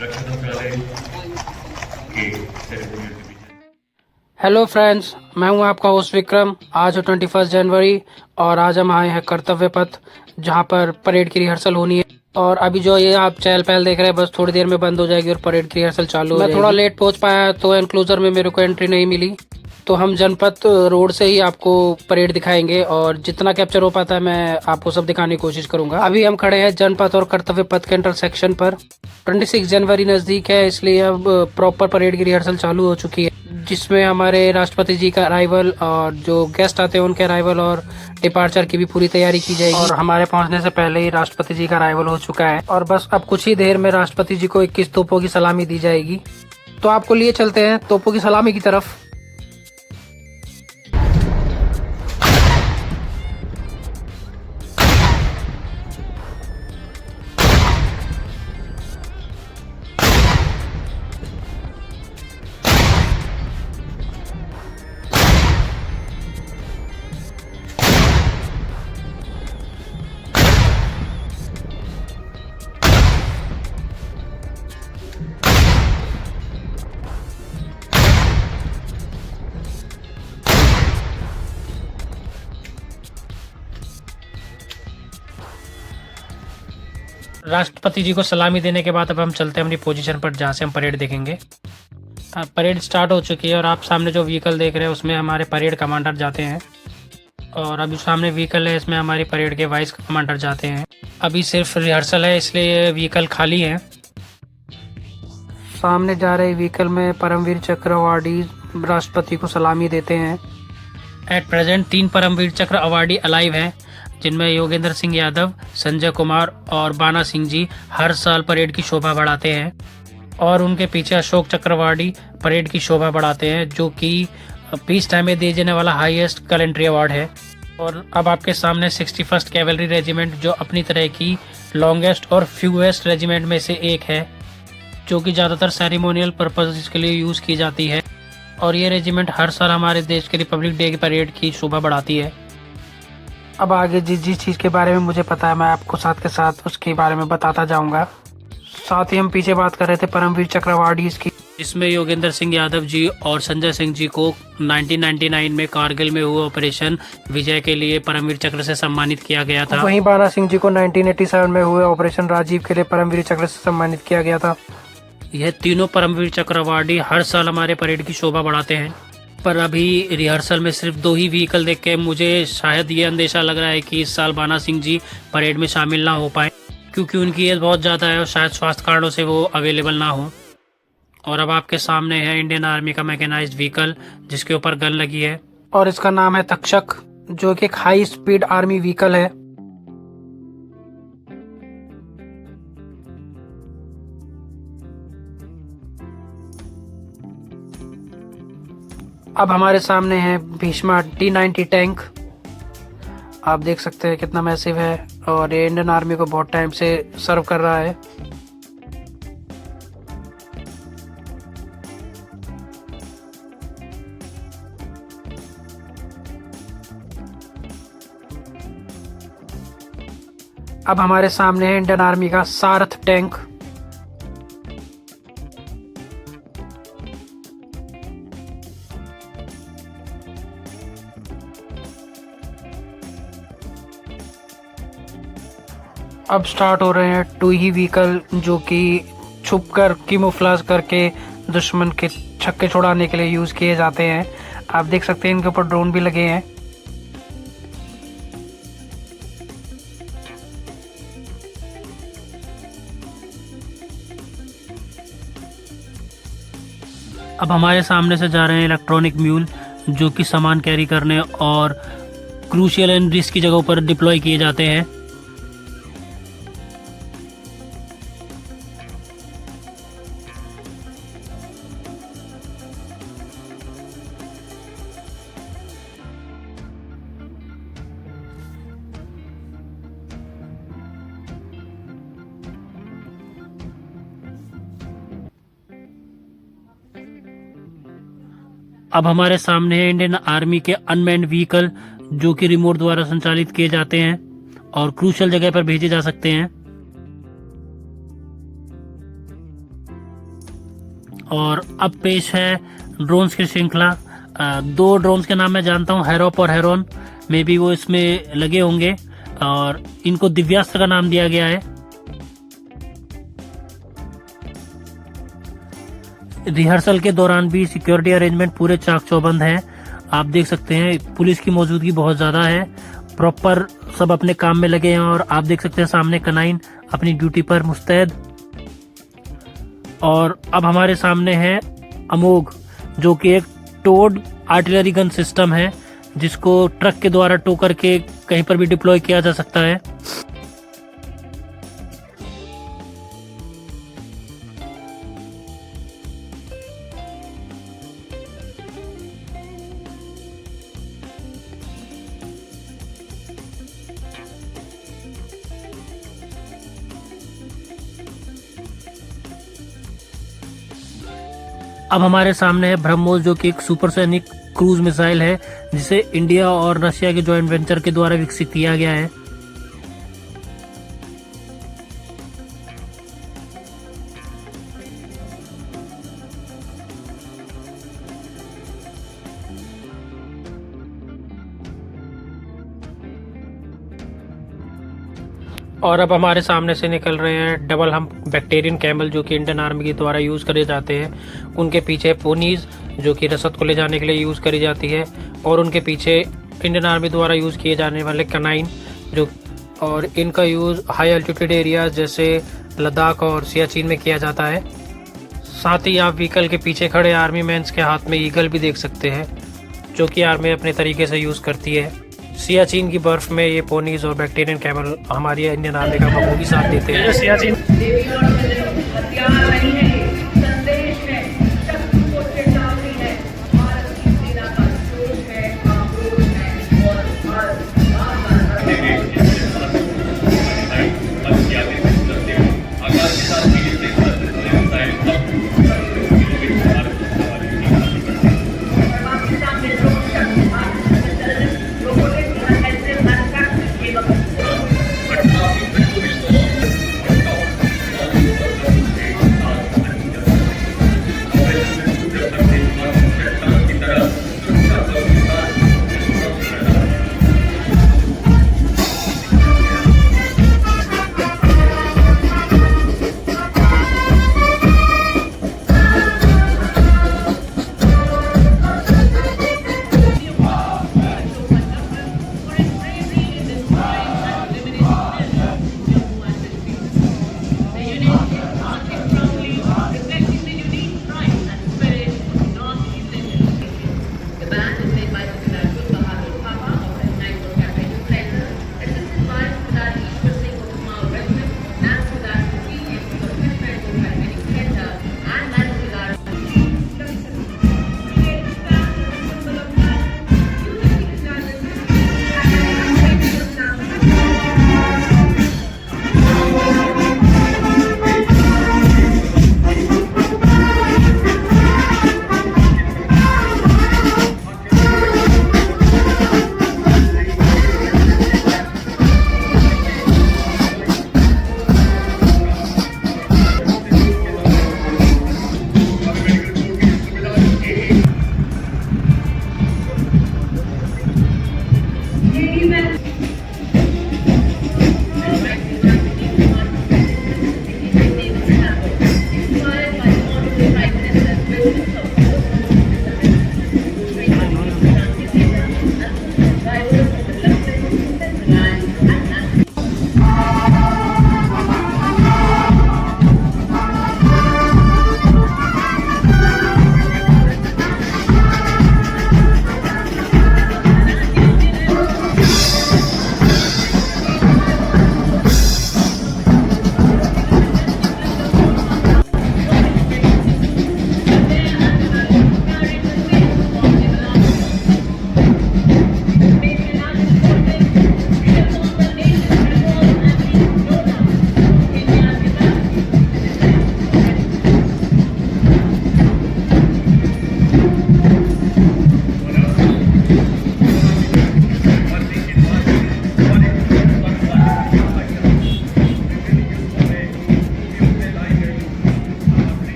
रक्षा मंत्रालय के ceremonial division. Hello friends, मैं हूं आपका होस्ट विक्रम। आज है 21 जनवरी और आज हम आए हैं कर्तव्य पथ, जहां पर परेड की रिहर्सल होनी है। और अभी जो ये आप चहल पहल देख रहे हैं, बस थोड़ी देर में बंद हो जाएगी और परेड की रिहर्सल चालू हो जाएगी। मैं थोड़ा लेट पहुंच पाया तो एनक्लोजर में मेरे को एंट्री नहीं मिली, तो हम जनपथ रोड से ही आपको परेड दिखाएंगे और जितना कैप्चर हो पाता है मैं आपको सब दिखाने की कोशिश करूंगा। अभी हम खड़े हैं जनपथ और कर्तव्य पथ के इंटरसेक्शन पर। 26 जनवरी नजदीक है, इसलिए अब प्रॉपर परेड की रिहर्सल चालू हो चुकी है, जिसमें हमारे राष्ट्रपति जी का अराइवल और जो गेस्ट आते हैं उनके अराइवल और डिपार्चर की भी पूरी तैयारी की जाएगी। और हमारे पहुंचने से पहले ही राष्ट्रपति जी का अराइवल हो चुका है और बस अब कुछ ही देर में राष्ट्रपति जी को 21 तोपों की सलामी दी जाएगी। तो आपको लिए चलते हैं तोपों की सलामी की तरफ। राष्ट्रपति जी को सलामी देने के बाद अब हम चलते हैं अपनी पोजीशन पर, जहाँ से हम परेड देखेंगे। परेड स्टार्ट हो चुकी है और आप सामने जो व्हीकल देख रहे हैं उसमें हमारे परेड कमांडर जाते हैं। और अभी सामने व्हीकल है, इसमें हमारी परेड के वाइस कमांडर जाते हैं। अभी सिर्फ रिहर्सल है, इसलिए व्हीकल खाली है। सामने जा रहे व्हीकल में परमवीर चक्र अवार्डी राष्ट्रपति को सलामी देते हैं। एट प्रेजेंट 3 परमवीर चक्र अवार्डी अलाइव हैं, जिनमें योगेंद्र सिंह यादव, संजय कुमार और बाना सिंह जी हर साल परेड की शोभा बढ़ाते हैं। और उनके पीछे अशोक चक्र अवार्डी परेड की शोभा बढ़ाते हैं, जो कि पीस टाइम में दिए जाने वाला हाईएस्ट कैलेंड्री अवार्ड है। और अब आपके सामने 61st कैवलरी रेजिमेंट, जो अपनी तरह की लॉन्गेस्ट और फ्यूएस्ट रेजिमेंट में से एक है, जो कि ज़्यादातर सेरेमोनियल पर्पज के लिए यूज़ की जाती है। और ये रेजिमेंट हर साल हमारे देश के रिपब्लिक डे की परेड की शोभा बढ़ाती है। अब आगे जिस जिस चीज़ के बारे में मुझे पता है मैं आपको साथ के साथ उसके बारे में बताता जाऊंगा। साथ ही हम पीछे बात कर रहे थे परमवीर चक्र अवार्डीज की, इसमें योगेंद्र सिंह यादव जी और संजय सिंह जी को 1999 में कारगिल में हुए ऑपरेशन विजय के लिए परमवीर चक्र से सम्मानित किया गया था। वहीं बाना सिंह जी को 1987 में हुए ऑपरेशन राजीव के लिए परमवीर चक्र से सम्मानित किया गया था। यह तीनों परमवीर चक्र अवार्डी हर साल हमारे परेड की शोभा बढ़ाते हैं। पर अभी रिहर्सल में सिर्फ 2 ही व्हीकल देख के मुझे शायद ये अंदेशा लग रहा है कि इस साल बाना सिंह जी परेड में शामिल ना हो पाए, क्योंकि उनकी एज बहुत ज़्यादा है और शायद स्वास्थ्य कारणों से वो अवेलेबल ना हो। और अब आपके सामने है इंडियन आर्मी का मैकेनाइज्ड व्हीकल, जिसके ऊपर गन लगी है और इसका नाम है तक्षक, जो कि एक हाई स्पीड आर्मी व्हीकल है। अब हमारे सामने है भीष्मा T-90 टैंक। आप देख सकते हैं कितना मैसिव है और ये इंडियन आर्मी को बहुत टाइम से सर्व कर रहा है। अब हमारे सामने है इंडियन आर्मी का सारथ टैंक। अब स्टार्ट हो रहे हैं 2 ही व्हीकल, जो कि छुपकर कैमोफ्लेज करके दुश्मन के छक्के छुड़ाने के लिए यूज किए जाते हैं। आप देख सकते हैं इनके ऊपर ड्रोन भी लगे हैं। अब हमारे सामने से जा रहे हैं इलेक्ट्रॉनिक म्यूल, जो कि सामान कैरी करने और क्रूशियल एंड रिस्क की जगहों पर डिप्लॉय किए जाते हैं। अब हमारे सामने है इंडियन आर्मी के अनमैन्ड व्हीकल, जो कि रिमोट द्वारा संचालित किए जाते हैं और क्रूशल जगह पर भेजे जा सकते हैं। और अब पेश है ड्रोन्स की श्रृंखला। दो ड्रोन्स के नाम मैं जानता हूँ, हैरोप और हेरोन। मे बी वो इसमें लगे होंगे और इनको दिव्यास्त्र का नाम दिया गया है। रिहर्सल के दौरान भी सिक्योरिटी अरेंजमेंट पूरे चाक चौबंद है। आप देख सकते हैं पुलिस की मौजूदगी बहुत ज़्यादा है। प्रॉपर सब अपने काम में लगे हैं और आप देख सकते हैं सामने कनाइन अपनी ड्यूटी पर मुस्तैद। और अब हमारे सामने है अमोघ, जो कि एक टोड आर्टिलरी गन सिस्टम है जिसको ट्रक के द्वारा टो करके कहीं पर भी डिप्लॉय किया जा सकता है। अब हमारे सामने है ब्रह्मोस, जो कि एक सुपरसोनिक क्रूज मिसाइल है जिसे इंडिया और रशिया के जॉइंट वेंचर के द्वारा विकसित किया गया है। और अब हमारे सामने से निकल रहे हैं डबल हम्प बैक्टीरियन कैमल, जो कि इंडियन आर्मी के द्वारा यूज़ करे जाते हैं। उनके पीछे पोनीज, जो कि रसद को ले जाने के लिए यूज़ करी जाती है। और उनके पीछे इंडियन आर्मी द्वारा यूज़ किए जाने वाले कनाइन, जो और इनका यूज़ हाई एल्टीट्यूड एरियाज जैसे लद्दाख और सियाचिन में किया जाता है। साथ ही आप व्हीकल के पीछे खड़े आर्मी मैंस के हाथ में ईगल भी देख सकते हैं, जो कि आर्मी अपने तरीके से यूज़ करती है। सियाचिन की बर्फ में ये पोनीज और बैक्टीरियन कैमल हमारी इंडियन आर्मी का बखूबी साथ देते हैं। सियाचिन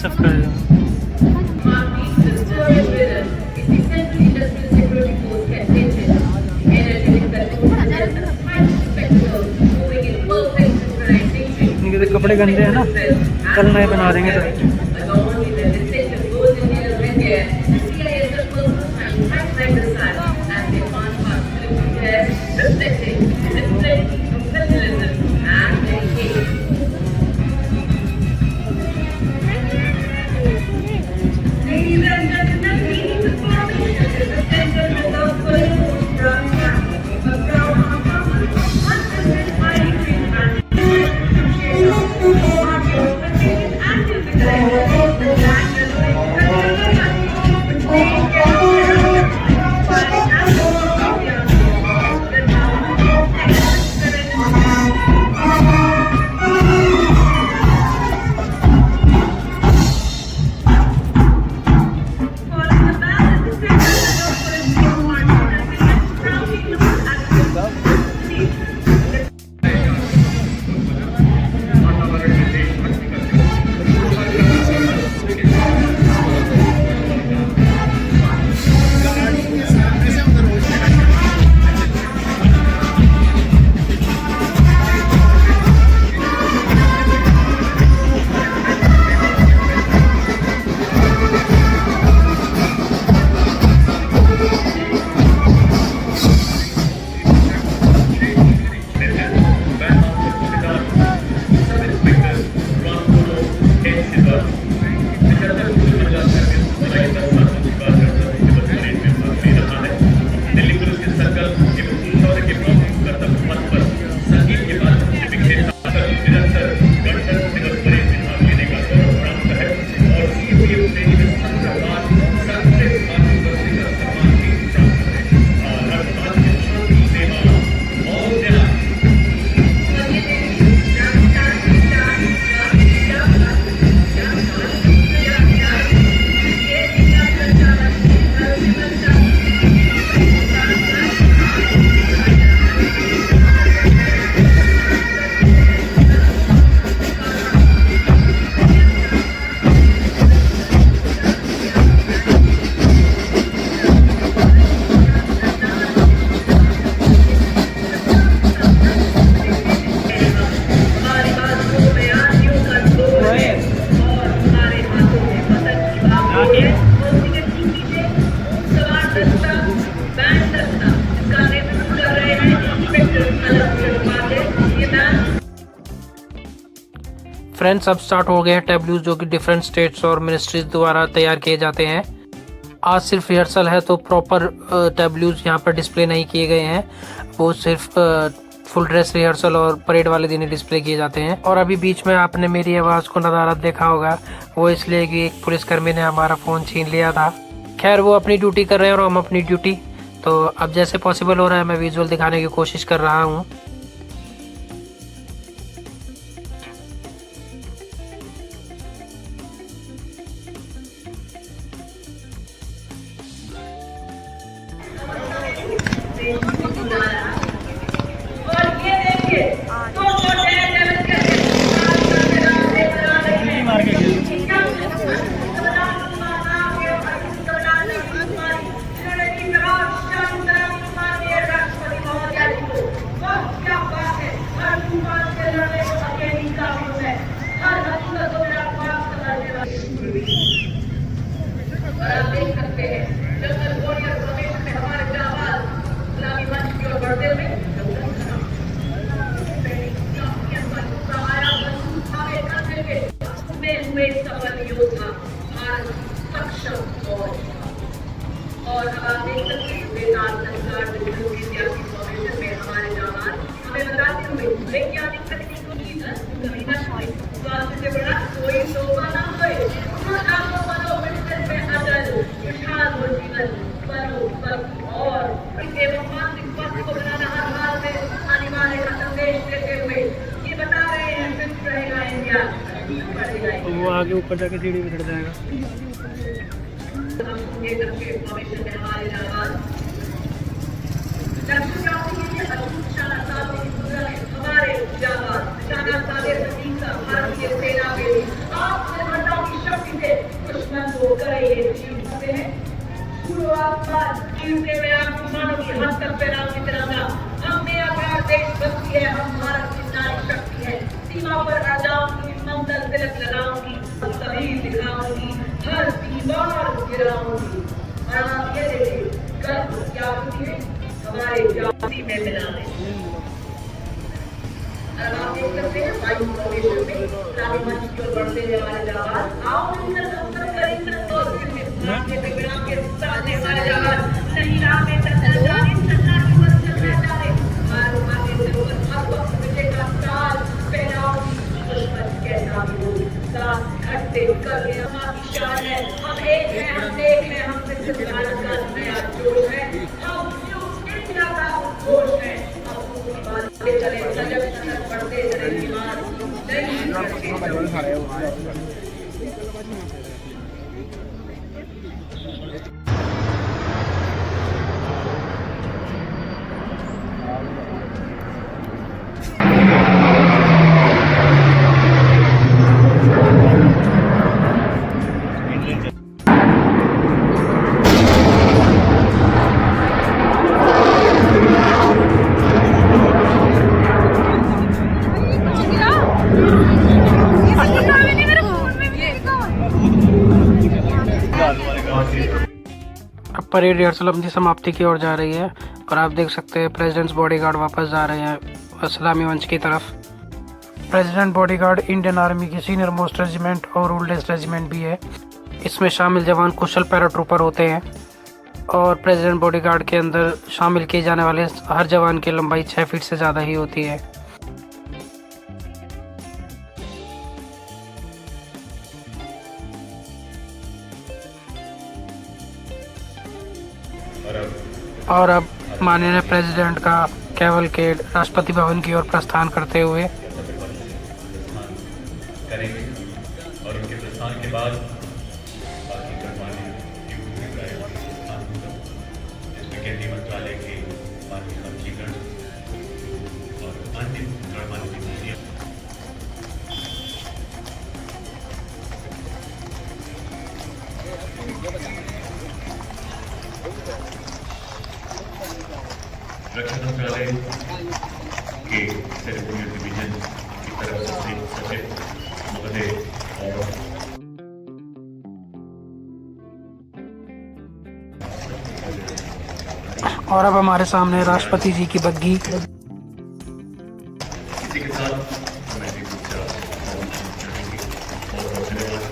सब कर इनके तो कपड़े गंदे हैं ना, कल नए बना देंगे तो। फ्रेंड्स, अब स्टार्ट हो गए हैं टैब्लूज जो कि डिफरेंट स्टेट्स और मिनिस्ट्रीज द्वारा तैयार किए जाते हैं। आज सिर्फ रिहर्सल है तो प्रॉपर टैब्लूज यहाँ पर डिस्प्ले नहीं किए गए हैं, वो सिर्फ फुल ड्रेस रिहर्सल और परेड वाले दिन ही डिस्प्ले किए जाते हैं। और अभी बीच में आपने मेरी आवाज़ को नदारत देखा होगा, वो इसलिए कि एक पुलिसकर्मी ने हमारा फ़ोन छीन लिया था। खैर, वो अपनी ड्यूटी कर रहे हैं और हम अपनी ड्यूटी। तो अब जैसे पॉसिबल हो रहा है मैं विजुअल दिखाने की कोशिश कर रहा हूँ। और आप देख सकते हैं बेताल संस्कार बिल्कुल की सियासी फॉर्मेशन में हमारे जवान हमें बताते हुए वैज्ञानिक तकनीक को कभी न छोड़े, स्वास्थ्य से बड़ा कोई शोभा न होए, आपको बनो मिशन में अटल खुशहाल हो जीवन बनो सब और एवं मानसिक स्वास्थ्य को बनाना हर हाल में अनिवार्य का संदेश देते हुए ये बता रहे हैं फिट रहेगा इंडिया, बढ़ेगा। वो आगे ऊपर जाके सीढ़ी पे चढ़ जाएगा। हमारे जवान भारतीय सेना के आपसे की शक्ति तिलक लगाऊंगी, तभी दिखाऊंगी, हर दीवार गिराऊंगी। और आप ये देखिए गर्व क्या होती है हमारे जाति में मिला है। और आप देख सकते हैं वायु प्रवेश में सलामी मंच की ओर बढ़ते हुए हमारे जवान आओ मिलकर संपर्क करें तो के बिगड़ा के सामने हमारे जवान नहीं राह में चलना जाने चलना की मत चलना जाने मारो आगे से ऊपर हर वक्त विजय का ताज पहनाऊंगी दुश्मन कैसा भी हो साथ खट्टे कर गए हमारी शान है हम एक हैं हम एक हैं हम सिर्फ भारत का नया जोश है हम इंडिया का घोष है चले सजग सजग बढ़ते चले दीवार अब परेड रिहर्सल अपनी समाप्ति की ओर जा रही है और आप देख सकते हैं प्रेसिडेंट्स बॉडीगार्ड वापस जा रहे हैं सलामी मंच की तरफ। प्रेसिडेंट बॉडीगार्ड इंडियन आर्मी की सीनियर मोस्ट रेजिमेंट और ओल्डेस्ट रेजिमेंट भी है। इसमें शामिल जवान कुशल पैराट्रूपर होते हैं और प्रेसिडेंट बॉडीगार्ड के अंदर शामिल किए जाने वाले हर जवान की लंबाई 6 फीट से ज़्यादा ही होती है। और अब माननीय प्रेसिडेंट का कैवलकेड राष्ट्रपति भवन की ओर प्रस्थान करते हुए करेंगे और उनके प्रस्थान के बाद बाकी गणमान्य जिसमें केंद्रीय मंत्रालय के माननीय मंत्रीगण और अन्य गणमान्य व्यक्तियां रक्षा मंत्रालय के सेरेमोनियल डिवीजन की तरफ से सचिव महोदय और अब हमारे सामने राष्ट्रपति जी की बग्घी। इसी के साथ मैं भी कुछ और धन्यवाद।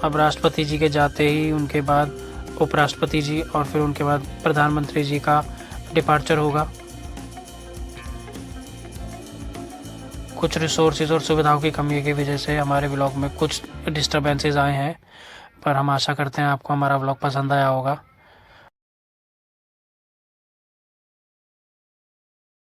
अब राष्ट्रपति जी के जाते ही उनके बाद उपराष्ट्रपति जी और फिर उनके बाद प्रधानमंत्री जी का डिपार्चर होगा। कुछ रिसोर्सेज और सुविधाओं की कमी की वजह से हमारे व्लॉग में कुछ डिस्टर्बेंसेस आए हैं, पर हम आशा करते हैं आपको हमारा व्लॉग पसंद आया होगा।